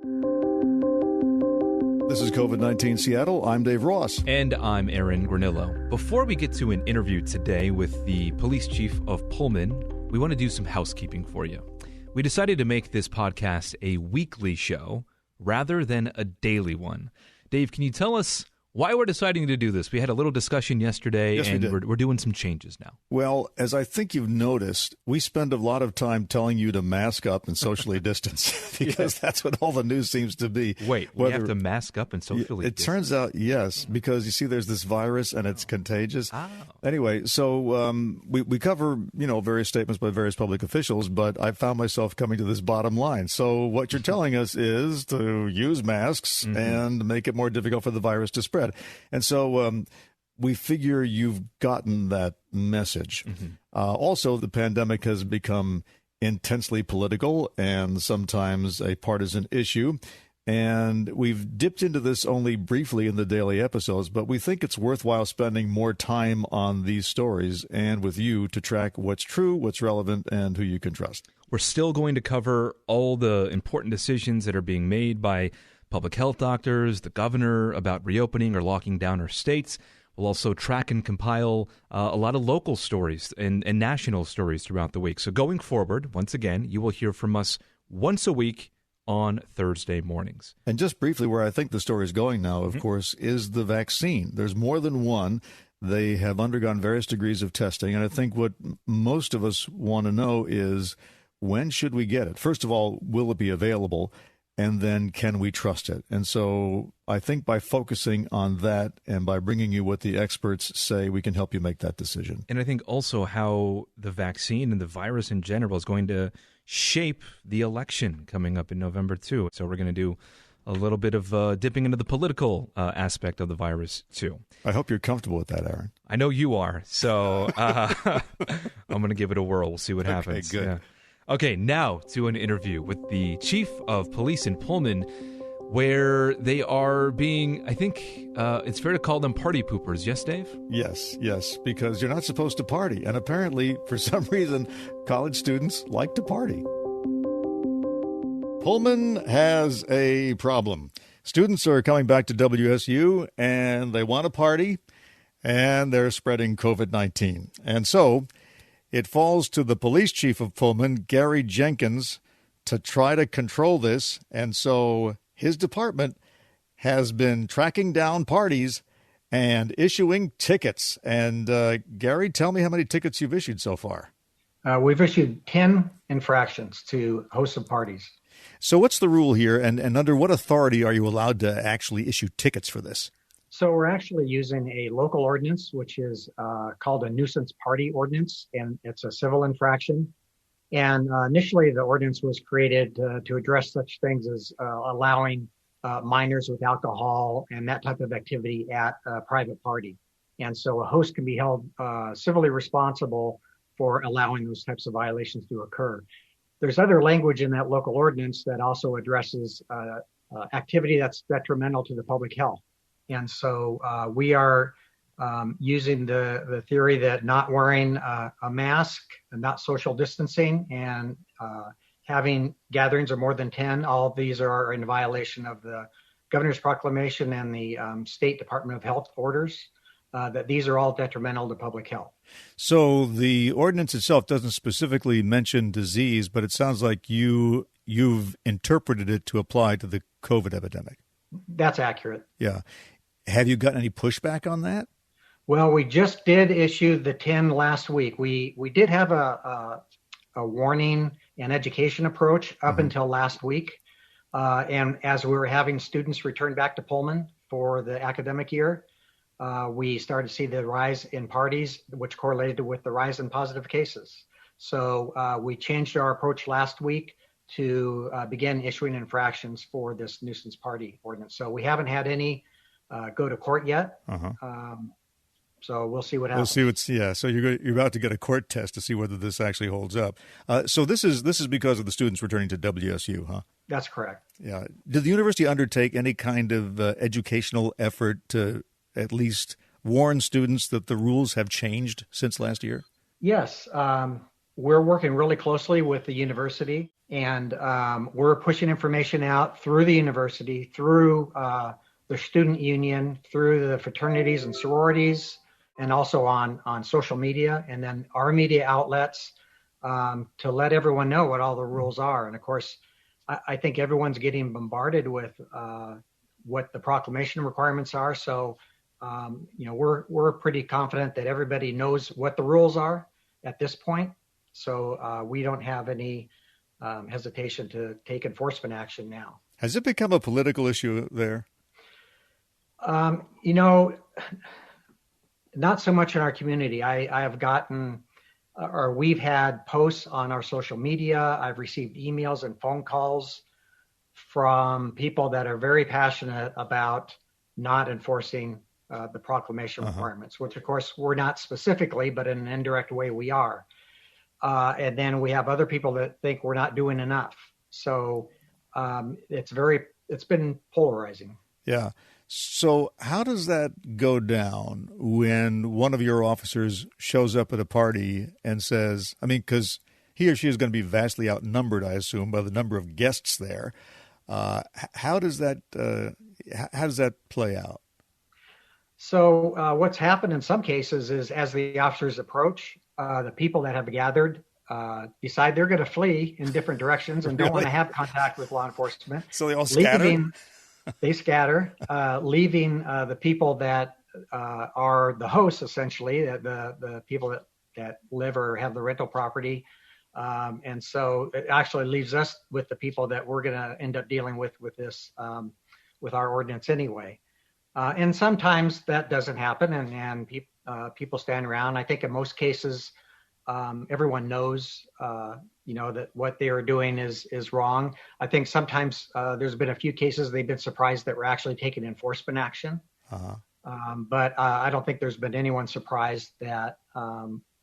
This is COVID-19 Seattle. I'm Dave Ross. And I'm Aaron Granillo. Before we get to an interview today with the police chief of Pullman, we want to do some housekeeping for you. We decided to make this podcast a weekly show rather than a daily one. Dave, can you tell us why we're deciding to do this? We had a little discussion yesterday, Yes, and we're doing some changes now. Well, as I think you've noticed, we spend a lot of time telling you to mask up and socially distance because that's what all the news seems to be. Wait, we have to mask up and socially It distance? turns out, yes, because you see there's this virus and it's contagious. Oh. Anyway, so we cover, various statements by various public officials, but I found myself coming to this bottom line. So what you're telling us is to use masks and make it more difficult for the virus to spread. And so we figure you've gotten that message. Also, the pandemic has become intensely political and sometimes a partisan issue. And we've dipped into this only briefly in the daily episodes, but we think it's worthwhile spending more time on these stories and with you to track what's true, what's relevant, and who you can trust. We're still going to cover all the important decisions that are being made by public health doctors, the governor about reopening or locking down our states. We'll also track and compile a lot of local stories and national stories throughout the week. So going forward, once again, you will hear from us once a week on Thursday mornings. And just briefly, where I think the story is going now, of course, is the vaccine. There's more than one. They have undergone various degrees of testing. And I think what most of us want to know is, when should we get it? First of all, will it be available? And then can we trust it? And so I think by focusing on that and by bringing you what the experts say, we can help you make that decision. And I think also how the vaccine and the virus in general is going to shape the election coming up in November, too. So we're going to do a little bit of dipping into the political aspect of the virus, too. I hope you're comfortable with that, Aaron. I know you are. So I'm going to give it a whirl. We'll see what happens. Okay, good. Yeah. Okay, now to an interview with the chief of police in Pullman, where they are being, I think it's fair to call them party poopers. Yes, Dave? Yes, because you're not supposed to party. And apparently, for some reason, college students like to party. Pullman has a problem. Students are coming back to WSU, and they want to party, and they're spreading COVID-19. And so it falls to the police chief of Pullman, Gary Jenkins, to try to control this. And so his department has been tracking down parties and issuing tickets. And Gary, tell me how many tickets you've issued so far. We've issued 10 infractions to hosts of parties. So what's the rule here, and under what authority are you allowed to actually issue tickets for this? So we're actually using a local ordinance, which is called a nuisance party ordinance, and it's a civil infraction. And initially, the ordinance was created to address such things as allowing minors with alcohol and that type of activity at a private party. And so a host can be held civilly responsible for allowing those types of violations to occur. There's other language in that local ordinance that also addresses activity that's detrimental to the public health. And so we are using the theory that not wearing a mask and not social distancing and having gatherings of more than 10, all of these are in violation of the governor's proclamation and the State Department of Health orders, that these are all detrimental to public health. So the ordinance itself doesn't specifically mention disease, but it sounds like you've interpreted it to apply to the COVID epidemic. That's accurate. Yeah. Have you gotten any pushback on that? Well, we just did issue the 10 last week. We did have a warning and education approach up until last week. And as we were having students return back to Pullman for the academic year, we started to see the rise in parties, which correlated with the rise in positive cases. So we changed our approach last week to begin issuing infractions for this nuisance party ordinance. So we haven't had any go to court yet. So we'll see what happens. We'll see so you're about to get a court test to see whether this actually holds up. So this is because of the students returning to WSU, huh? That's correct. Yeah. Did the university undertake any kind of educational effort to at least warn students that the rules have changed since last year? Yes. we're working really closely with the university, and we're pushing information out through the university, through the student union, through the fraternities and sororities, and also on social media, and then our media outlets, to let everyone know what all the rules are. And of course, I think everyone's getting bombarded with what the proclamation requirements are. So, we're pretty confident that everybody knows what the rules are at this point. So we don't have any hesitation to take enforcement action now. Has it become a political issue there? Not so much in our community. I have gotten, or we've had posts on our social media. I've received emails and phone calls from people that are very passionate about not enforcing the proclamation requirements, which of course we're not specifically, but in an indirect way we are. And then we have other people that think we're not doing enough. So it's been polarizing. Yeah. So how does that go down when one of your officers shows up at a party and says, because he or she is going to be vastly outnumbered, I assume, by the number of guests there. How does that play out? So what's happened in some cases is as the officers approach, the people that have gathered decide they're going to flee in different directions and don't want to have contact with law enforcement. So they all scatter? They scatter, leaving the people that are the hosts, essentially, the people that live or have the rental property. And so it actually leaves us with the people that we're going to end up dealing with this, with our ordinance anyway. And sometimes that doesn't happen, and people stand around. I think in most cases, everyone knows, that what they are doing is wrong. I think sometimes there's been a few cases they've been surprised that we're actually taking enforcement action. But I don't think there's been anyone surprised that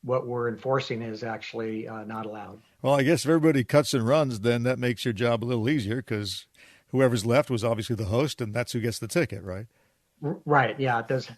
what we're enforcing is actually not allowed. Well, I guess if everybody cuts and runs, then that makes your job a little easier because whoever's left was obviously the host, and that's who gets the ticket, right? Right. Yeah, it does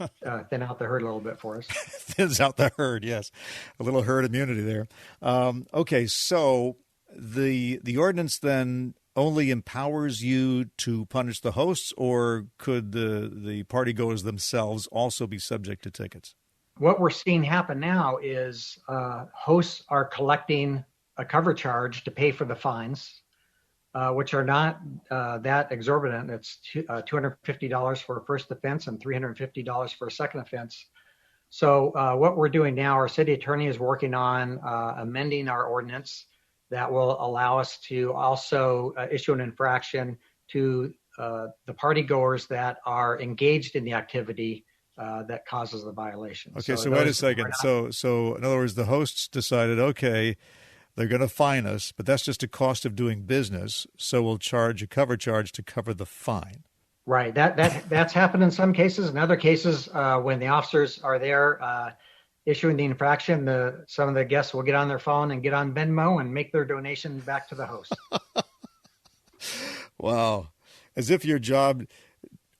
thin out the herd a little bit for us. Thins out the herd, yes. A little herd immunity there. Okay, so the ordinance then only empowers you to punish the hosts, or could the partygoers themselves also be subject to tickets? What we're seeing happen now is hosts are collecting a cover charge to pay for the fines, which are not that exorbitant. It's $250 for a first offense and $350 for a second offense. So what we're doing now, our city attorney is working on amending our ordinance that will allow us to also issue an infraction to the partygoers that are engaged in the activity that causes the violation. Okay, so wait a second. So in other words, the hosts decided, okay, they're going to fine us, but that's just a cost of doing business, so we'll charge a cover charge to cover the fine. Right. That's happened in some cases. In other cases, when the officers are there issuing the infraction, some of the guests will get on their phone and get on Venmo and make their donation back to the host. Wow. As if your job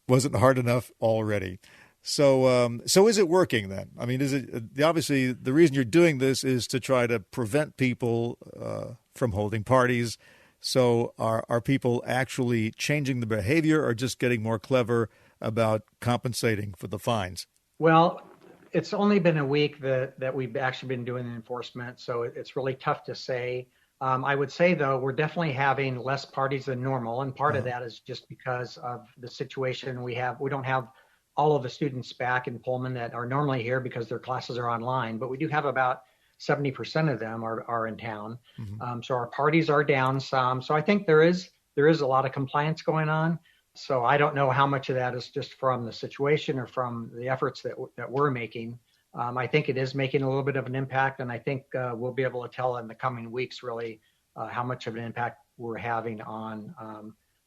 wasn't hard enough already. So is it working then? Is it obviously the reason you're doing this is to try to prevent people from holding parties? So are people actually changing the behavior or just getting more clever about compensating for the fines? Well, it's only been a week that we've actually been doing the enforcement, so it's really tough to say. I would say, though, we're definitely having less parties than normal, and part of that is just because of the situation we have. We don't have all of the students back in Pullman that are normally here because their classes are online, but we do have about 70% of them are in town. Mm-hmm. So our parties are down some. So I think there is a lot of compliance going on. So I don't know how much of that is just from the situation or from the efforts that we're making. I think it is making a little bit of an impact, and I think we'll be able to tell in the coming weeks really how much of an impact we're having on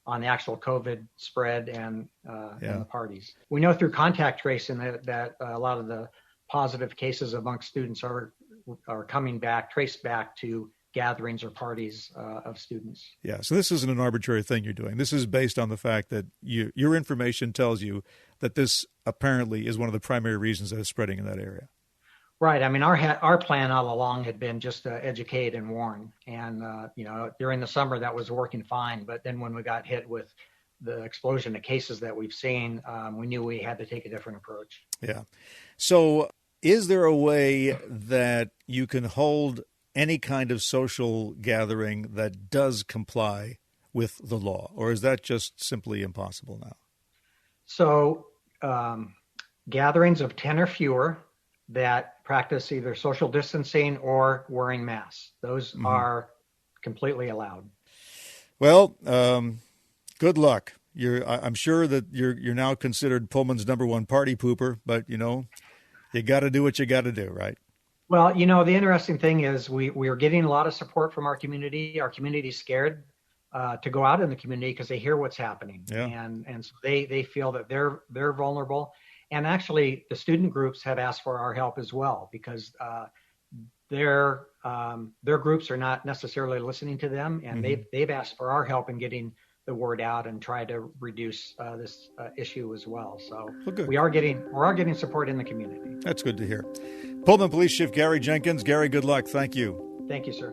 the actual COVID spread and the parties. We know through contact tracing that a lot of the positive cases amongst students are coming back, traced back to gatherings or parties of students. Yeah, so this isn't an arbitrary thing you're doing. This is based on the fact that your information tells you that this apparently is one of the primary reasons that it's spreading in that area. Right. I mean, our plan all along had been just to educate and warn. And, during the summer that was working fine. But then when we got hit with the explosion of cases that we've seen, we knew we had to take a different approach. Yeah. So is there a way that you can hold any kind of social gathering that does comply with the law? Or is that just simply impossible now? So gatherings of 10 or fewer that practice either social distancing or wearing masks, those are completely allowed. Well, good luck. I'm sure that you're now considered Pullman's #1 party pooper, but you got to do what you got to do, right? Well, the interesting thing is we are getting a lot of support from our community. Our community's scared to go out in the community because they hear what's happening, and so they feel that they're vulnerable. And actually, the student groups have asked for our help as well because their groups are not necessarily listening to them, and they've asked for our help in getting the word out and try to reduce this issue as well. So we are getting support in the community. That's good to hear. Pullman Police Chief Gary Jenkins. Gary, good luck. Thank you. Thank you, sir.